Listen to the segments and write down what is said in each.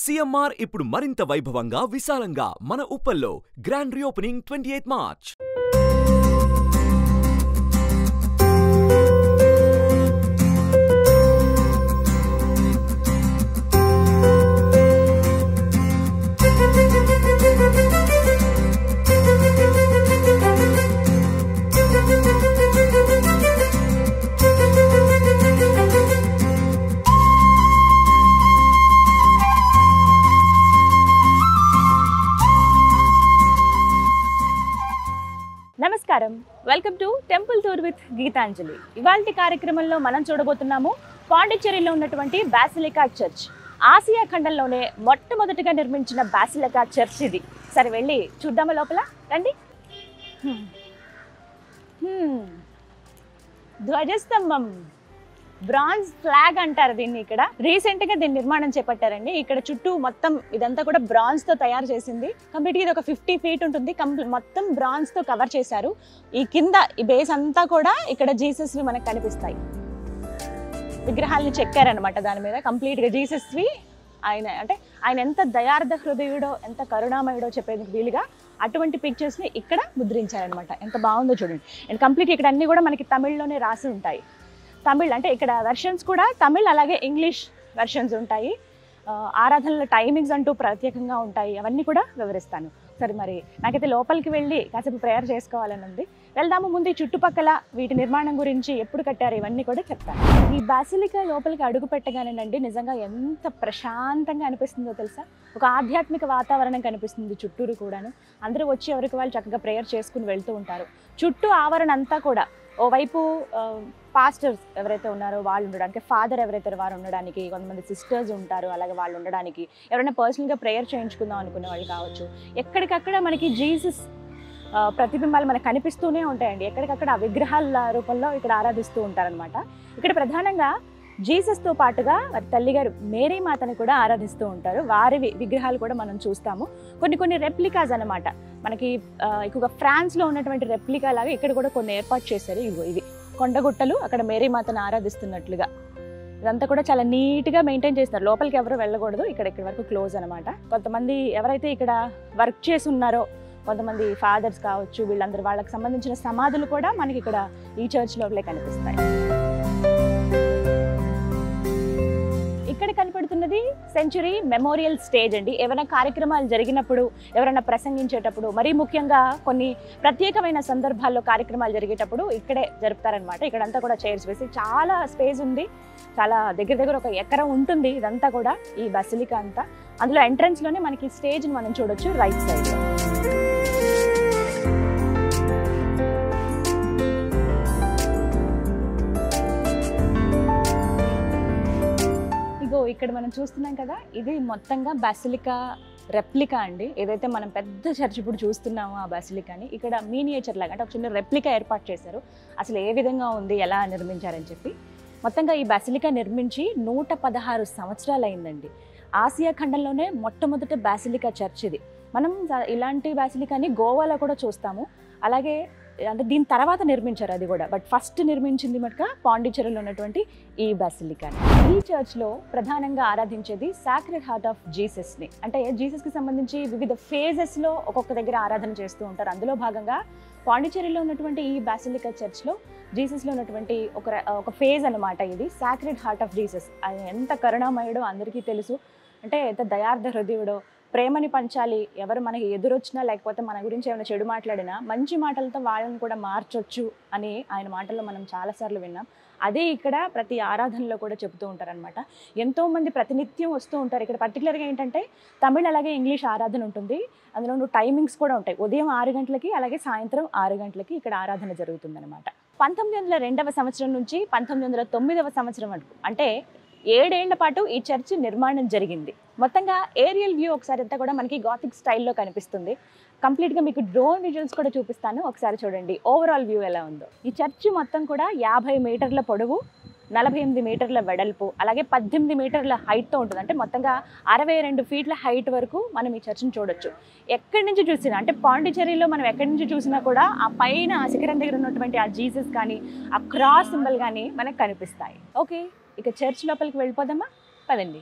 CMR ఇప్పుడు మరింత వైభవంగా విశాలంగా మన ఉప్పల్లో గ్రాండ్ రీఓపెనింగ్ 28 మార్చ్. నమస్కారం, welcome to temple tour with Geetanjali. ఇవాల్టి కార్యక్రమంలో మనం చూడబోతున్నాము పాండిచ్చేరిలో ఉన్నటువంటి బాసిలికా చర్చ్. ఆసియా ఖండంలోనే మొట్టమొదటిగా నిర్మించిన బాసిలికా చర్చ్ ఇది. సరే వెళ్ళి చూద్దామా లోపల, రండి. ధ్వజస్తంభం, బ్రాంజ్ ఫ్లాగ్ అంటారు దీన్ని. ఇక్కడ రీసెంట్ గా దీని నిర్మాణం చేపట్టారండి. ఇక్కడ చుట్టూ మొత్తం ఇదంతా కూడా బ్రాంజ్ తో తయారు చేసింది. కంప్లీట్ గా ఇది ఒక 50 feet ఉంటుంది. మొత్తం బ్రాంజ్ తో కవర్ చేశారు. ఈ కింద ఈ బేస్ అంతా కూడా ఇక్కడ జీసస్ వి మనకు కనిపిస్తాయి. విగ్రహాలను చెక్కారనమాట దాని మీద. కంప్లీట్ గా జీసస్ వి ఆయన ఎంత దయార్థ హృదయుడో, ఎంత కరుణామయుడో చెప్పేందుకు వీలుగా అటువంటి పిక్చర్స్ ని ఇక్కడ ముద్రించారనమాట. ఎంత బాగుందో చూడండి. అండ్ కంప్లీట్ ఇక్కడ అన్ని కూడా మనకి తమిళ్లోనే రాసి ఉంటాయి. తమిళ్ అంటే ఇక్కడ వెర్షన్స్ కూడా తమిళ్, అలాగే ఇంగ్లీష్ వెర్షన్స్ ఉంటాయి. ఆరాధనల టైమింగ్స్ అంటూ ప్రత్యేకంగా ఉంటాయి. అవన్నీ కూడా వివరిస్తాను. సరే, మరి నాకైతే లోపలికి వెళ్ళి కాసేపు ప్రేయర్ చేసుకోవాలని ఉంది. వెళ్దాము. ముందు ఈ చుట్టుపక్కల వీటి నిర్మాణం గురించి, ఎప్పుడు కట్టారు, ఇవన్నీ కూడా చెప్తాను. ఈ బాసిలికా లోపలికి అడుగు పెట్టగానేనండి నిజంగా ఎంత ప్రశాంతంగా అనిపిస్తుందో తెలుసా. ఒక ఆధ్యాత్మిక వాతావరణం కనిపిస్తుంది చుట్టూరు కూడాను. అందరూ వచ్చి ఎవరికి వాళ్ళు చక్కగా ప్రేయర్ చేసుకుని వెళ్తూ ఉంటారు. చుట్టూ ఆవరణ అంతా కూడా ఓవైపు పాస్టర్స్ ఎవరైతే ఉన్నారో వాళ్ళు ఉండడానికి, ఫాదర్ ఎవరైతే వారు ఉండడానికి, కొంతమంది సిస్టర్స్ ఉంటారు అలాగే వాళ్ళు ఉండడానికి, ఎవరైనా పర్సనల్గా ప్రేయర్ చేయించుకుందాం అనుకునే వాళ్ళు కావచ్చు. ఎక్కడికక్కడ మనకి జీసస్ ప్రతిబింబాలు మనకు కనిపిస్తూనే ఉంటాయండి. ఎక్కడికక్కడ ఆ విగ్రహాల రూపంలో ఇక్కడ ఆరాధిస్తూ ఉంటారనమాట. ఇక్కడ ప్రధానంగా జీసస్తో పాటుగా వారి తల్లిగారు మేరీ మాతని కూడా ఆరాధిస్తూ ఉంటారు. వారి విగ్రహాలు కూడా మనం చూస్తాము. కొన్ని రెప్లికాస్ అనమాట. మనకి ఎక్కువగా ఫ్రాన్స్లో ఉన్నటువంటి రెప్లికా లాగా ఇక్కడ కూడా కొన్ని ఏర్పాటు చేశారు. ఇవి కొండగుట్టలు, అక్కడ మేరీ మాతను ఆరాధిస్తున్నట్లుగా. ఇదంతా కూడా చాలా నీట్గా మెయింటైన్ చేస్తారు. లోపలికి ఎవరు వెళ్ళకూడదు. ఇక్కడ వరకు క్లోజ్ అనమాట. కొంతమంది ఎవరైతే ఇక్కడ వర్క్ చేసి ఉన్నారో, కొంతమంది ఫాదర్స్ కావచ్చు, వీళ్ళందరూ వాళ్ళకి సంబంధించిన సమాధులు కూడా మనకి ఇక్కడ ఈ చర్చ్ లోపలే కనిపిస్తాయి. ఇక్కడ కనపడుతున్నది సెంచురీ మెమోరియల్ స్టేజ్ అండి. ఏమైనా కార్యక్రమాలు జరిగినప్పుడు, ఎవరైనా ప్రసంగించేటప్పుడు, మరీ ముఖ్యంగా కొన్ని ప్రత్యేకమైన సందర్భాల్లో కార్యక్రమాలు జరిగేటప్పుడు ఇక్కడే జరుపుతారనమాట. ఇక్కడంతా కూడా చైర్స్ వేసి చాలా స్పేస్ ఉంది. చాలా దగ్గర ఒక ఎకరం ఉంటుంది ఇదంతా కూడా, ఈ బసిలికా అంతా. అందులో ఎంట్రన్స్ లోనే మనకి స్టేజ్ని మనం చూడొచ్చు రైట్ సైడ్. ఇక్కడ మనం చూస్తున్నాం కదా, ఇది మొత్తంగా బాసిలికా రెప్లికా అండి. ఏదైతే మనం పెద్ద చర్చ్ ఇప్పుడు చూస్తున్నామో ఆ బాసిలికాని ఇక్కడ మీనియేచర్ లాగా, అంటే ఒక చిన్న రెప్లికా ఏర్పాటు చేశారు. అసలు ఏ విధంగా ఉంది, ఎలా నిర్మించారని చెప్పి. మొత్తంగా ఈ బాసిలికా నిర్మించి 116 సంవత్సరాలు అయిందండి. ఆసియా ఖండంలోనే మొట్టమొదటి బాసిలికా చర్చ్ ఇది. మనం ఇలాంటి బాసిలికాని గోవాలో కూడా చూస్తాము. అలాగే అంటే దీని తర్వాత నిర్మించారు అది కూడా. బట్ ఫస్ట్ నిర్మించింది మటుక పాండిచ్చేరిలో ఉన్నటువంటి ఈ బాసిలికాని. ఈ చర్చ్లో ప్రధానంగా ఆరాధించేది సాక్రెడ్ హార్ట్ ఆఫ్ జీసస్ని. అంటే జీసస్కి సంబంధించి వివిధ ఫేజెస్లో ఒక్కొక్క దగ్గర ఆరాధన చేస్తూ ఉంటారు. అందులో భాగంగా పాండిచ్చేరిలో ఉన్నటువంటి ఈ బాసిలికా చర్చ్లో జీసస్లో ఉన్నటువంటి ఒక ఫేజ్ అనమాట ఇది. Sacred heart of Jesus. ఆయన ఎంత కరుణామయుడో అందరికీ తెలుసు. అంటే ఎంత దయార్థ హృదయుడో, ప్రేమని పంచాలి. ఎవరు మనకి ఎదురొచ్చినా, లేకపోతే మన గురించి ఏమైనా చెడు మాట్లాడినా మంచి మాటలతో వాళ్ళని కూడా మార్చొచ్చు అని ఆయన మాటల్లో మనం చాలాసార్లు విన్నాం. అదే ఇక్కడ ప్రతి ఆరాధనలో కూడా చెబుతూ ఉంటారనమాట. ఎంతోమంది ప్రతినిత్యం వస్తూ ఉంటారు. ఇక్కడ పర్టికులర్గా ఏంటంటే తమిళ్ అలాగే ఇంగ్లీష్ ఆరాధన ఉంటుంది. అందులో టైమింగ్స్ కూడా ఉంటాయి. ఉదయం 6 గంటలకి అలాగే సాయంత్రం 6 గంటలకి ఇక్కడ ఆరాధన జరుగుతుందన్నమాట. 1902 సంవత్సరం నుంచి 1909 సంవత్సరం వరకు, అంటే 7 ఏళ్ల పాటు ఈ చర్చ్ నిర్మాణం జరిగింది. మొత్తంగా ఏరియల్ వ్యూ ఒకసారి అంతా కూడా మనకి గాతిక్ స్టైల్లో కనిపిస్తుంది. కంప్లీట్గా మీకు డ్రోన్ విజువల్స్ కూడా చూపిస్తాను, ఒకసారి చూడండి ఓవరాల్ వ్యూ ఎలా ఉందో. ఈ చర్చ్ మొత్తం కూడా 50 మీటర్ల పొడవు, 48 మీటర్ల వెడల్పు, అలాగే 18 మీటర్ల హైట్తో ఉంటుంది. అంటే మొత్తంగా 62 ఫీట్ల హైట్ వరకు మనం ఈ చర్చ్ని చూడొచ్చు. ఎక్కడి నుంచి చూసినా, అంటే పాండిచ్చేరిలో మనం ఎక్కడి నుంచి చూసినా కూడా ఆ పైన ఆ శిఖరం దగ్గర ఉన్నటువంటి ఆ జీసస్ కానీ, ఆ క్రాస్ సింబల్ కానీ మనకు కనిపిస్తాయి. ఓకే, ఇక చర్చ్ లోపలికి వెళ్ళిపోదామా, పదండి.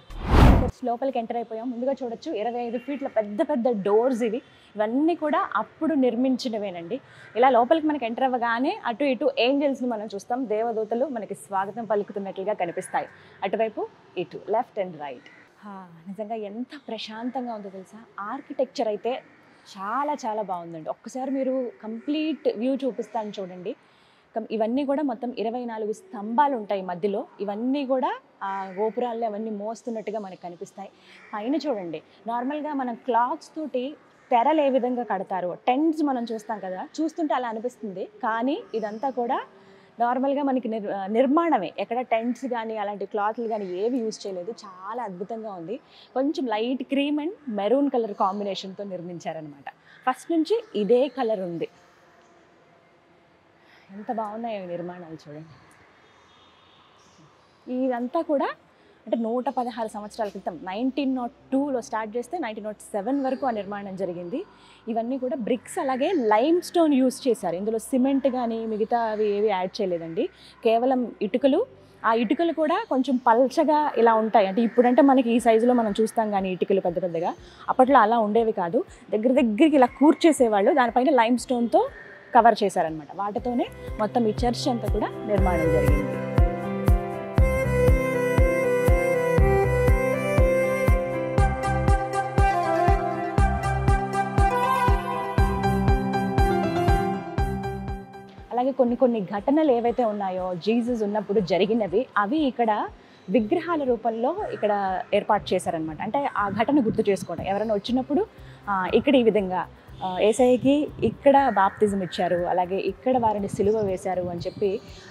లోపలికి ఎంటర్ అయిపోయాం. ముందుగా చూడొచ్చు 25 ఫీట్ల పెద్ద పెద్ద డోర్స్ ఇవన్నీ కూడా అప్పుడు నిర్మించినవేనండి. ఇలా లోపలికి మనకి ఎంటర్ అవ్వగానే అటు ఇటు ఏంజల్స్ని మనం చూస్తాం. దేవదూతలు మనకి స్వాగతం పలుకుతున్నట్లుగా కనిపిస్తాయి. అటువైపు ఇటు లెఫ్ట్ అండ్ రైట్. నిజంగా ఎంత ప్రశాంతంగా ఉందో తెలుసా. ఆర్కిటెక్చర్ అయితే చాలా చాలా బాగుందండి. ఒక్కసారి మీరు కంప్లీట్ వ్యూ చూపిస్తాను చూడండి. ఇవన్నీ కూడా మొత్తం 24 స్తంభాలు ఉంటాయి మధ్యలో. ఇవన్నీ కూడా ఆ గోపురాల్లో అవన్నీ మోస్తున్నట్టుగా మనకు కనిపిస్తాయి. పైన చూడండి, నార్మల్గా మనం క్లాత్స్ తోటి తెరలు ఏ విధంగా కడతారో, టెంట్స్ మనం చూస్తాం కదా, చూస్తుంటే అలా అనిపిస్తుంది. కానీ ఇదంతా కూడా నార్మల్గా మనకి నిర్మాణమే. ఎక్కడ టెంట్స్ కానీ అలాంటి క్లాత్లు కానీ ఏవి యూజ్ చేయలేదు. చాలా అద్భుతంగా ఉంది. కొంచెం light cream and maroon colour కాంబినేషన్తో నిర్మించారనమాట. ఫస్ట్ నుంచి ఇదే కలర్ ఉంది. ఎంత బాగున్నాయో నిర్మాణాలు చూడండి. ఇదంతా కూడా అంటే 116 సంవత్సరాల క్రితం 1902లో స్టార్ట్ చేస్తే 1907 వరకు ఆ నిర్మాణం జరిగింది. ఇవన్నీ కూడా బ్రిక్స్, అలాగే లైమ్ స్టోన్ యూజ్ చేశారు. ఇందులో సిమెంట్ కానీ మిగతా అవి ఏవి యాడ్ చేయలేదండి. కేవలం ఇటుకలు. ఆ ఇటుకలు కూడా కొంచెం పల్చగా ఇలా ఉంటాయి. అంటే ఇప్పుడంటే మనకి ఈ సైజులో మనం చూస్తాం కానీ ఇటుకలు పెద్ద పెద్దగా, అప్పట్లో అలా ఉండేవి కాదు. దగ్గరికి ఇలా కూర్చేసేవాళ్ళు. దానిపైన లైమ్ స్టోన్తో కవర్ చేశారనమాట. వాటితోనే మొత్తం ఈ చర్చ్ అంతా కూడా నిర్మాణం జరిగింది. అలాగే కొన్ని ఘటనలు ఏవైతే ఉన్నాయో జీసస్ ఉన్నప్పుడు జరిగినవి, అవి ఇక్కడ విగ్రహాల రూపంలో ఇక్కడ ఏర్పాటు చేశారనమాట. అంటే ఆ ఘటన గుర్తు చేసుకోవడం. ఎవరైనా వచ్చినప్పుడు ఇక్కడ ఈ విధంగా యేసయ్యకి ఇక్కడ బాప్తిజం ఇచ్చారు, అలాగే ఇక్కడ వారిని సిలువ వేశారు అని చెప్పి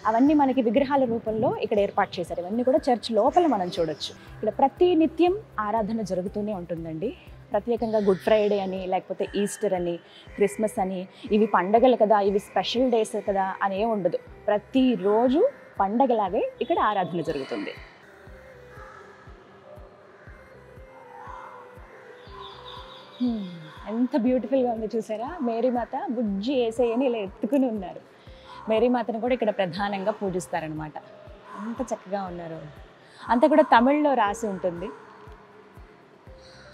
అవన్నీ మనకి విగ్రహాల రూపంలో ఇక్కడ ఏర్పాటు చేశారు. ఇవన్నీ కూడా చర్చ్ లోపల మనం చూడొచ్చు. ఇక్కడ ప్రతి నిత్యం ఆరాధన జరుగుతూనే ఉంటుందండి. ప్రత్యేకంగా గుడ్ ఫ్రైడే అని, లేకపోతే ఈస్టర్ అని, క్రిస్మస్ అని, ఇవి పండగలు కదా, ఇవి స్పెషల్ డేస్ కదా అని ఏం ఉండదు. ప్రతిరోజు పండగలాగే ఇక్కడ ఆరాధన జరుగుతుంది. ఎంత బ్యూటిఫుల్గా ఉందో చూసారా. మేరీమాత బుజ్జి యేసయ్యని ఇలా ఎత్తుకుని ఉన్నారు. మేరీమాతను కూడా ఇక్కడ ప్రధానంగా పూజిస్తారనమాట. ఎంత చక్కగా ఉన్నారు. అంతా కూడా తమిళ్లో రాసి ఉంటుంది.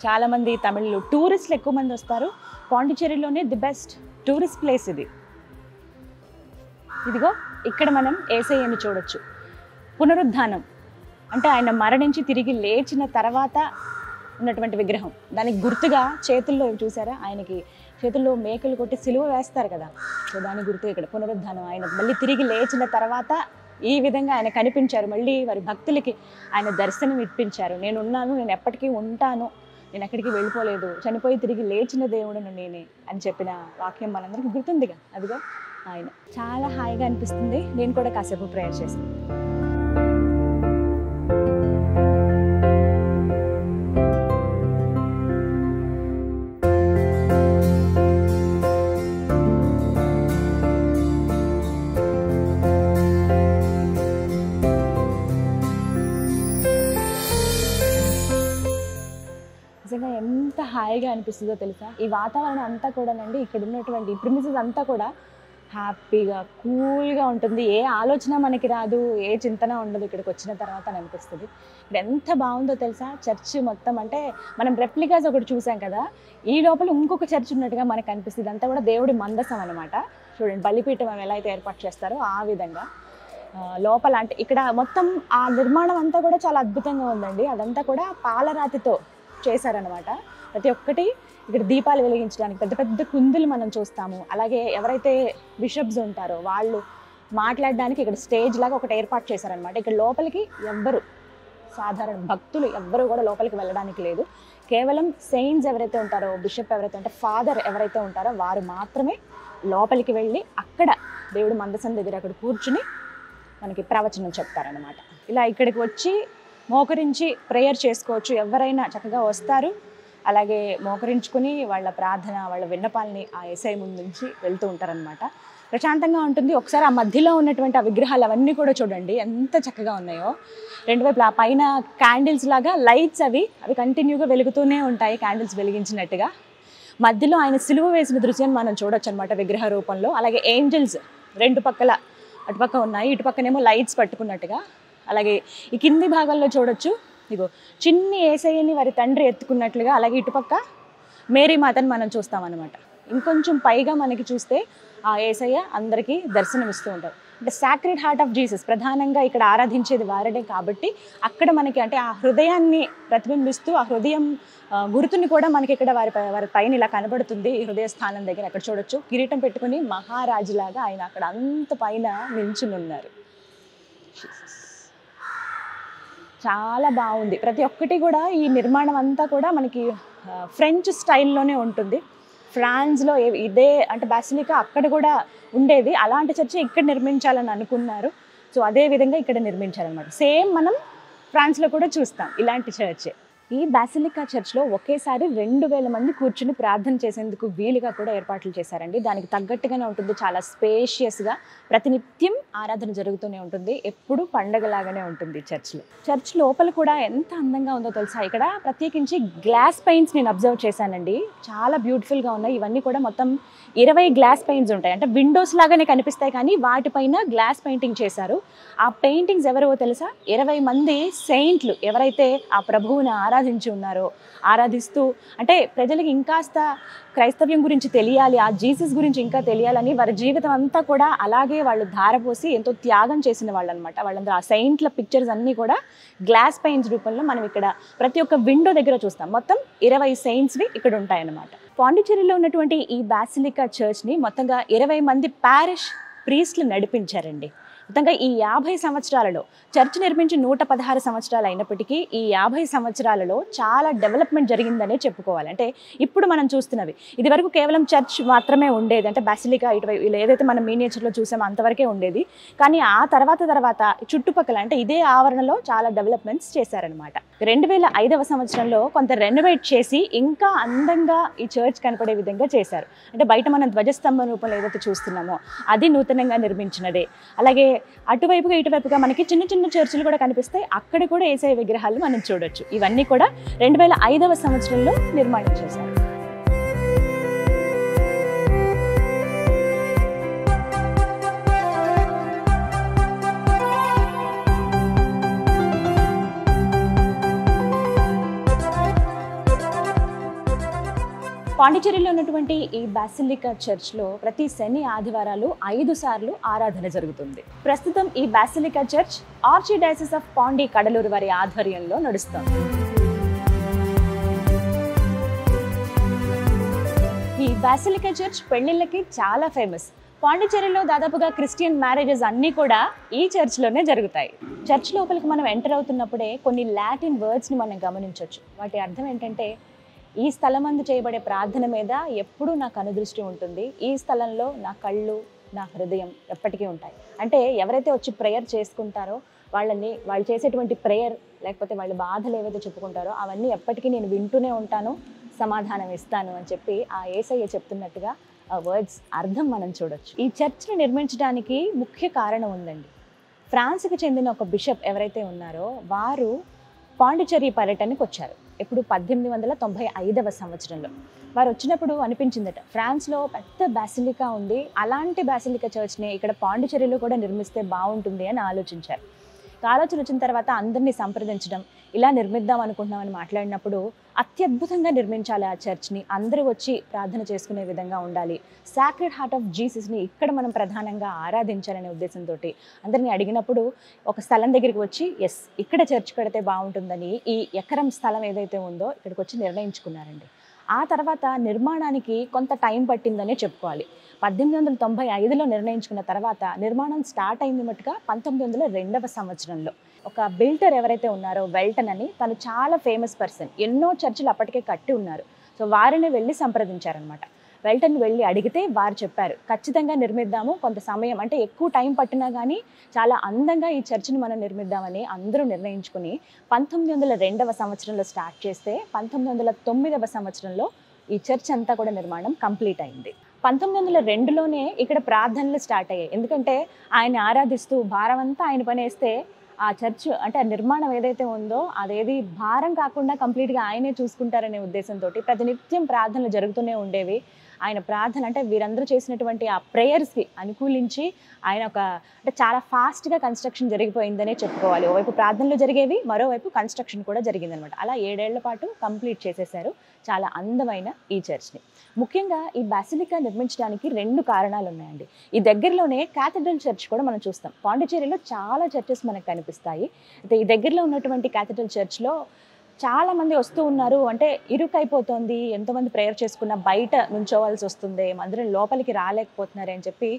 చాలామంది తమిళ్లు టూరిస్టులు ఎక్కువ మంది వస్తారు. పాండిచ్చేరిలోనే ది బెస్ట్ టూరిస్ట్ ప్లేస్ ఇది. ఇదిగో ఇక్కడ మనం యేసయ్యని చూడొచ్చు. పునరుద్ధానం అంటే ఆయన మరణించి తిరిగి లేచిన తర్వాత ఉన్నటువంటి విగ్రహం. దానికి గుర్తుగా చేతుల్లో చూసారా, ఆయనకి చేతుల్లో మేకలు కొట్టి సిలువ వేస్తారు కదా, సో దానికి గుర్తుగా ఇక్కడ పునరుద్ధానం. ఆయన మళ్ళీ తిరిగి లేచిన తర్వాత ఈ విధంగా ఆయన కనిపించారు. మళ్ళీ వారి భక్తులకి ఆయన దర్శనం ఇప్పించారు. నేను ఉన్నాను, నేను ఎప్పటికీ ఉంటాను, నేను ఎక్కడికి వెళ్ళిపోలేదు, చనిపోయి తిరిగి లేచిన దేవుడును నేనే అని చెప్పిన వాక్యం మనందరికీ గుర్తుందిగా. అదిగో ఆయన. చాలా హాయిగా అనిపిస్తుంది. నేను కూడా కాసేపు ప్రేయర్ చేశాను. నిజంగా ఎంత హాయిగా అనిపిస్తుందో తెలుసా. ఈ వాతావరణం అంతా కూడానండి, ఇక్కడ ఉన్నటువంటి ప్రిమిసెస్ అంతా కూడా హ్యాపీగా కూల్గా ఉంటుంది. ఏ ఆలోచన మనకి రాదు, ఏ చింతన ఉండదు ఇక్కడికి వచ్చిన తర్వాత అని అనిపిస్తుంది. ఇక్కడ ఎంత బాగుందో తెలుసా. చర్చ్ మొత్తం అంటే మనం రెప్లికాస్ ఒకటి చూసాం కదా, ఈ లోపల ఇంకొక చర్చ్ ఉన్నట్టుగా మనకు అనిపిస్తుంది. అంతా కూడా దేవుడి మందసం అనమాట. చూడండి, బలిపీఠం ఎలా అయితే ఏర్పాటు చేస్తారో ఆ విధంగా లోపల. అంటే ఇక్కడ మొత్తం ఆ నిర్మాణం అంతా కూడా చాలా అద్భుతంగా ఉందండి. అదంతా కూడా పాలరాతితో చేశారనమాట. ప్రతి ఒక్కటి ఇక్కడ దీపాలు వెలిగించడానికి పెద్ద పెద్ద కుందులు మనం చూస్తాము. అలాగే ఎవరైతే బిషప్స్ ఉంటారో వాళ్ళు మాట్లాడడానికి ఇక్కడ స్టేజ్ లాగా ఒకటి ఏర్పాటు చేశారనమాట. ఇక్కడ లోపలికి ఎవ్వరు, సాధారణ భక్తులు ఎవ్వరూ కూడా లోపలికి వెళ్ళడానికి లేదు. కేవలం సెయింట్స్ ఎవరైతే ఉంటారో, బిషప్ ఎవరైతే ఉంటారో, ఫాదర్ ఎవరైతే ఉంటారో వారు మాత్రమే లోపలికి వెళ్ళి అక్కడ దేవుడు మందసం దగ్గర అక్కడ కూర్చుని మనకి ప్రవచనం చెప్తారనమాట. ఇలా ఇక్కడికి వచ్చి మోకరించి ప్రేయర్ చేసుకోవచ్చు. ఎవరైనా చక్కగా వస్తారు, అలాగే మోకరించుకుని వాళ్ళ ప్రార్థన, వాళ్ళ విన్నపాలని ఆ యేసయ్య ముందు నుంచి వెళ్తూ ఉంటారనమాట. ప్రశాంతంగా ఉంటుంది. ఒకసారి ఆ మధ్యలో ఉన్నటువంటి ఆ విగ్రహాలు అవన్నీ కూడా చూడండి ఎంత చక్కగా ఉన్నాయో. రెండు వైపులా పైన క్యాండిల్స్ లాగా లైట్స్ అవి కంటిన్యూగా వెలుగుతూనే ఉంటాయి, క్యాండిల్స్ వెలిగించినట్టుగా. మధ్యలో ఆయన సిలువ వేసిన దృశ్యాన్ని మనం చూడొచ్చు అనమాట విగ్రహ రూపంలో. అలాగే ఏంజల్స్ రెండు పక్కల, అటుపక్క ఉన్నాయి, ఇటుపక్కనేమో లైట్స్ పట్టుకున్నట్టుగా. అలాగే ఈ కింది భాగంలో చూడొచ్చు ఇగో చిన్ని యేసయ్యని వారి తండ్రి ఎత్తుకున్నట్లుగా, అలాగే ఇటుపక్క మేరీ మాతను మనం చూస్తామన్నమాట. ఇంకొంచెం పైగా మనకి చూస్తే ఆ యేసయ్య అందరికీ దర్శనమిస్తూ ఉంటారు. అంటే సాక్రెడ్ హార్ట్ ఆఫ్ జీసస్ ప్రధానంగా ఇక్కడ ఆరాధించేది వారడే కాబట్టి అక్కడ మనకి అంటే ఆ హృదయాన్ని ప్రతిబింబిస్తూ ఆ హృదయం గుర్తుని కూడా మనకి ఇక్కడ వారి పైన ఇలా కనబడుతుంది. ఈ హృదయ స్థానం దగ్గర అక్కడ చూడొచ్చు, కిరీటం పెట్టుకుని మహారాజులాగా ఆయన అక్కడ అంత పైన నిల్చుని ఉన్నారు. చాలా బాగుంది. ప్రతి ఒక్కటి కూడా ఈ నిర్మాణం అంతా కూడా మనకి ఫ్రెంచ్ స్టైల్లోనే ఉంటుంది. ఫ్రాన్స్లో ఇదే అంటే బాసిలికా అక్కడ కూడా ఉండేది, అలాంటి చర్చి ఇక్కడ నిర్మించాలని అనుకున్నారు. సో అదే విధంగా ఇక్కడ నిర్మించారనమాట. సేమ్ మనం ఫ్రాన్స్లో కూడా చూస్తాం ఇలాంటి చర్చే. ఈ బాసిలికా చర్చ్లో ఒకేసారి 2000 మంది కూర్చుని ప్రార్థన చేసేందుకు వీలుగా కూడా ఏర్పాట్లు చేశారండి. దానికి తగ్గట్టుగానే ఉంటుంది, చాలా స్పేషియస్గా ప్రతినిత్యం ఆరాధన జరుగుతూనే ఉంటుంది, ఎప్పుడు పండగలాగానే ఉంటుంది చర్చ్లో. చర్చ్ లోపల కూడా ఎంత అందంగా ఉందో తెలుసా. ఇక్కడ ప్రత్యేకించి గ్లాస్ పెయింట్స్ నేను అబ్జర్వ్ చేశానండి, చాలా బ్యూటిఫుల్గా ఉన్నాయి. ఇవన్నీ కూడా మొత్తం 20 గ్లాస్ పెయింట్స్ ఉంటాయి, అంటే విండోస్ లాగానే కనిపిస్తాయి కానీ వాటిపైన గ్లాస్ పెయింటింగ్ చేశారు. ఆ పెయింటింగ్స్ ఎవరో తెలుసా, 20 మంది సెయింట్లు ఎవరైతే ఆ ప్రభువుని ఆరాధించి ఉన్నారో, ఆరాధిస్తూ అంటే ప్రజలకు ఇంకాస్త క్రైస్తవ్యం గురించి తెలియాలి, ఆ జీసస్ గురించి ఇంకా తెలియాలని వారి జీవితం అంతా కూడా అలాగే వాళ్ళు ధారపోసి ఎంతో త్యాగం చేసిన వాళ్ళు అనమాట. వాళ్ళందరూ ఆ సెయింట్ల పిక్చర్స్ అన్నీ కూడా గ్లాస్ పెయింట్స్ రూపంలో మనం ఇక్కడ ప్రతి ఒక్క విండో దగ్గర చూస్తాం. మొత్తం 20 సెయింట్స్వి ఇక్కడ ఉంటాయన్నమాట. పాండిచ్చేరిలో ఉన్నటువంటి ఈ బాసిలికా చర్చ్ని మొత్తంగా 20 మంది పారిష్ ప్రీస్ట్లు నడిపించారండి. మొత్తంగా ఈ 50 సంవత్సరాలలో చర్చ్ నిర్మించి 116 సంవత్సరాలు అయినప్పటికీ ఈ 50 సంవత్సరాలలో చాలా డెవలప్మెంట్ జరిగిందనే చెప్పుకోవాలి. అంటే ఇప్పుడు మనం చూస్తున్నవి ఇది వరకు కేవలం చర్చ్ మాత్రమే ఉండేది, అంటే బాసిలికా ఇటువైపు ఏదైతే మనం మినియేచర్లో చూసామో అంతవరకే ఉండేది. కానీ ఆ తర్వాత చుట్టుపక్కల అంటే ఇదే ఆవరణలో చాలా డెవలప్మెంట్స్ చేశారనమాట. 2005వ సంవత్సరంలో కొంత రెనోవేట్ చేసి ఇంకా అందంగా ఈ చర్చ్ కనపడే విధంగా చేశారు. అంటే బయట మనం ధ్వజస్తంభం రూపంలో ఏదైతే చూస్తున్నామో అది నూతనంగా నిర్మించినదే. అలాగే అటువైపుగా ఇటువైపుగా మనకి చిన్న చిన్న చర్చిలు కూడా కనిపిస్తాయి, అక్కడ కూడా యేసయ్య విగ్రహాలు మనం చూడొచ్చు. ఇవన్నీ కూడా 2005వ సంవత్సరంలో నిర్మాణం చేశారు. పాండిచ్చేరిలో ఉన్నటువంటి ఈ బాసిలికా చర్చ్లో ప్రతి శని ఆదివారాలు 5 సార్లు ఆరాధన జరుగుతుంది. ప్రస్తుతం ఈ బాసిలికా చర్చ్ ఆర్చిడయాసిస్ ఆఫ్ పాండి కడలూరు వారి ఆధ్వర్యంలో నడుస్తుంది. ఈ బాసిలికా చర్చ్ పెళ్లిళ్ళకి చాలా ఫేమస్. పాండిచ్చేరిలో దాదాపుగా క్రిస్టియన్ మ్యారేజెస్ అన్నీ కూడా ఈ చర్చ్లోనే జరుగుతాయి. చర్చ్ లోపలికి మనం ఎంటర్ అవుతున్నప్పుడే కొన్ని లాటిన్ వర్డ్స్ని మనం గమనించవచ్చు. వాటి అర్థం ఏంటంటే, ఈ స్థలమందు చేయబడే ప్రార్థన మీద ఎప్పుడూ నా కనుదృష్టి ఉంటుంది, ఈ స్థలంలో నా కళ్ళు నా హృదయం ఎప్పటికీ ఉంటాయి. అంటే ఎవరైతే వచ్చి ప్రేయర్ చేసుకుంటారో వాళ్ళు చేసేటువంటి ప్రేయర్ లేకపోతే వాళ్ళ బాధలు ఏవైతే చెప్పుకుంటారో అవన్నీ ఎప్పటికీ నేను వింటూనే ఉంటాను, సమాధానం ఇస్తాను అని చెప్పి ఆ యేసయ్య చెప్తున్నట్టుగా ఆ వర్డ్స్ అర్థం మనం చూడొచ్చు. ఈ చర్చ్ని నిర్మించడానికి ముఖ్య కారణం ఉందండి. ఫ్రాన్స్కి చెందిన ఒక బిషప్ ఎవరైతే ఉన్నారో వారు పాండిచ్చేరి పర్యటనకు వచ్చారు. ఇప్పుడు 1895వ సంవత్సరంలో వారు వచ్చినప్పుడు అనిపించిందట, ఫ్రాన్స్లో పెద్ద బాసిలికా ఉంది, అలాంటి బాసిలికా చర్చ్ని ఇక్కడ పాండిచ్చేరిలో కూడా నిర్మిస్తే బాగుంటుంది అని ఆలోచించారు. ఆలోచన వచ్చిన తర్వాత అందరినీ సంప్రదించడం, ఇలా నిర్మిద్దాం అనుకుంటున్నామని మాట్లాడినప్పుడు అత్యద్భుతంగా నిర్మించాలి ఆ చర్చ్ని, అందరూ వచ్చి ప్రార్థన చేసుకునే విధంగా ఉండాలి, సాక్రెడ్ హార్ట్ ఆఫ్ జీసస్ని ఇక్కడ మనం ప్రధానంగా ఆరాధించాలనే ఉద్దేశంతో అందరినీ అడిగినప్పుడు ఒక స్థలం దగ్గరికి వచ్చి ఇక్కడ చర్చ్ కడితే బాగుంటుందని ఈ ఎకరం స్థలం ఏదైతే ఉందో ఇక్కడికి వచ్చి నిర్ణయించుకున్నారండి. ఆ తర్వాత నిర్మాణానికి కొంత టైం పట్టిందనే చెప్పుకోవాలి. 1895లో నిర్ణయించుకున్న తర్వాత నిర్మాణం స్టార్ట్ అయింది మట్టుగా 1902వ సంవత్సరంలో. ఒక బిల్డర్ ఎవరైతే ఉన్నారో వెల్టన్ అని, తను చాలా ఫేమస్ పర్సన్, ఎన్నో చర్చిలు అప్పటికే కట్టి ఉన్నారు. సో వారిని వెళ్ళి సంప్రదించారనమాట. వెల్టన్ వెళ్ళి అడిగితే వారు చెప్పారు, ఖచ్చితంగా నిర్మిద్దాము, కొంత సమయం అంటే ఎక్కువ టైం పట్టినా కానీ చాలా అందంగా ఈ చర్చిని మనం నిర్మిద్దామని అందరూ నిర్ణయించుకుని 1902వ సంవత్సరంలో స్టార్ట్ చేస్తే 1909వ సంవత్సరంలో ఈ చర్చ్ అంతా కూడా నిర్మాణం కంప్లీట్ అయింది. 1902లోనే ఇక్కడ ప్రార్థనలు స్టార్ట్ అయ్యాయి. ఎందుకంటే ఆయన ఆరాధిస్తూ భారం అంతా ఆయన పనేస్తే ఆ చర్చ్ అంటే ఆ నిర్మాణం ఏదైతే ఉందో అదేది భారం కాకుండా కంప్లీట్గా ఆయనే చూసుకుంటారనే ఉద్దేశంతో ప్రతినిత్యం ప్రార్థనలు జరుగుతూనే ఉండేవి. ఆయన ప్రార్థన అంటే వీరందరూ చేసినటువంటి ఆ ప్రేయర్స్కి అనుకూలించి ఆయన అంటే చాలా ఫాస్ట్గా కన్స్ట్రక్షన్ జరిగిపోయిందనే చెప్పుకోవాలి. ఓవైపు ప్రార్థనలు జరిగేవి, మరోవైపు కన్స్ట్రక్షన్ కూడా జరిగిందనమాట. అలా 7 ఏళ్ల పాటు కంప్లీట్ చేసేశారు చాలా అందమైన ఈ చర్చ్ని. ముఖ్యంగా ఈ బాసిలికా నిర్మించడానికి 2 కారణాలు ఉన్నాయండి. ఈ దగ్గరలోనే క్యాథడ్రల్ చర్చ్ కూడా మనం చూస్తాం. పాండిచ్చేరిలో చాలా చర్చెస్ మనకు కనిపిస్తాయి. అయితే ఈ దగ్గరలో ఉన్నటువంటి క్యాథడ్రల్ చర్చ్లో చాలా మంది వస్తూ ఉన్నారు, అంటే ఇరుకైపోతుంది, ఎంతోమంది ప్రేయర్ చేసుకున్న బయట నుంచోవాల్సి వస్తుంది, మందిరం లోపలికి రాలేకపోతున్నారు అని చెప్పి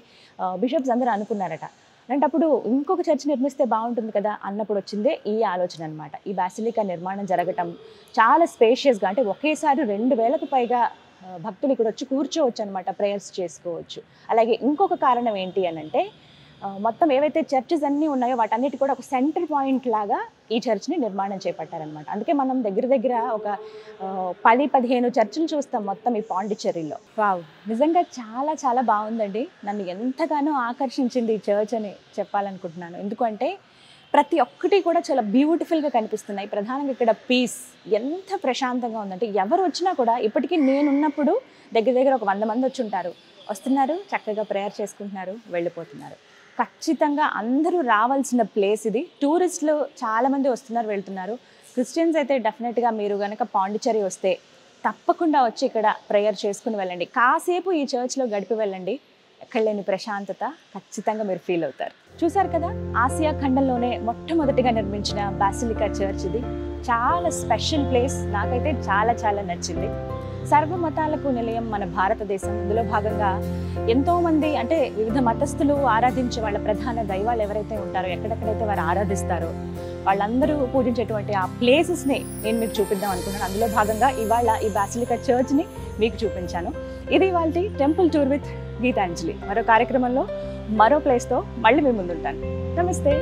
బిషప్స్ అందరూ అనుకున్నారట. అలాంటప్పుడు ఇంకొక చర్చ్ నిర్మిస్తే బాగుంటుంది కదా అన్నప్పుడు వచ్చిందే ఈ ఆలోచన అనమాట. ఈ బాసిలికా నిర్మాణం జరగటం చాలా స్పేషియస్గా, అంటే ఒకేసారి 2000కు పైగా భక్తులు ఇక్కడ వచ్చి కూర్చోవచ్చు అనమాట, ప్రేయర్స్ చేసుకోవచ్చు. అలాగే ఇంకొక కారణం ఏంటి అని అంటే మొత్తం ఏవైతే చర్చెస్ అన్నీ ఉన్నాయో వాటన్నిటి కూడా ఒక సెంటర్ పాయింట్ లాగా ఈ చర్చ్ని నిర్మాణం చేపట్టారనమాట. అందుకే మనం దగ్గర ఒక 10-15 చర్చిలు చూస్తాం మొత్తం ఈ పాండిచ్చేరిలో. వావ్, నిజంగా చాలా చాలా బాగుందండి. నన్ను ఎంతగానో ఆకర్షించింది ఈ చర్చ్ అని చెప్పాలనుకుంటున్నాను. ఎందుకంటే ప్రతి ఒక్కటి కూడా చాలా బ్యూటిఫుల్గా కనిపిస్తున్నాయి. ప్రధానంగా ఇక్కడ పీస్ ఎంత ప్రశాంతంగా ఉందంటే ఎవరు వచ్చినా కూడా, ఇప్పటికీ నేనున్నప్పుడు దగ్గర ఒక 100 మంది వచ్చి ఉంటారు, వస్తున్నారు, చక్కగా ప్రేయర్ చేసుకుంటున్నారు, వెళ్ళిపోతున్నారు. ఖచ్చితంగా అందరూ రావాల్సిన ప్లేస్ ఇది. టూరిస్టులు చాలామంది వస్తున్నారు, వెళ్తున్నారు. క్రిస్టియన్స్ అయితే డెఫినెట్గా మీరు కనుక పాండిచ్చేరి వస్తే తప్పకుండా వచ్చి ఇక్కడ ప్రేయర్ చేసుకుని వెళ్ళండి. కాసేపు ఈ చర్చ్లో గడిపి వెళ్ళండి. ఎక్కడ లేని ప్రశాంతత ఖచ్చితంగా మీరు ఫీల్ అవుతారు. చూసారు కదా, ఆసియా ఖండంలోనే మొట్టమొదటిగా నిర్మించిన బాసిలికా చర్చ్ ఇది. చాలా స్పెషల్ ప్లేస్, నాకైతే చాలా చాలా నచ్చింది. సర్వమతాలకు నిలయం మన భారతదేశం. ఇందులో భాగంగా ఎంతోమంది, అంటే వివిధ మతస్థులు ఆరాధించే వాళ్ళ ప్రధాన దైవాలు ఎవరైతే ఉంటారో, ఎక్కడెక్కడైతే వారు ఆరాధిస్తారో వాళ్ళందరూ పూజించేటువంటి ఆ ప్లేసెస్ని నేను మీకు చూపిద్దాం అనుకున్నాను. అందులో భాగంగా ఇవాళ ఈ బాసిలికా చర్చ్ని మీకు చూపించాను. ఇది ఇవాల్టి టెంపుల్ టూర్ విత్ గీతాంజలి. మరో కార్యక్రమంలో మరో ప్లేస్తో మళ్ళీ మీ ముందుంటాను. నమస్తే.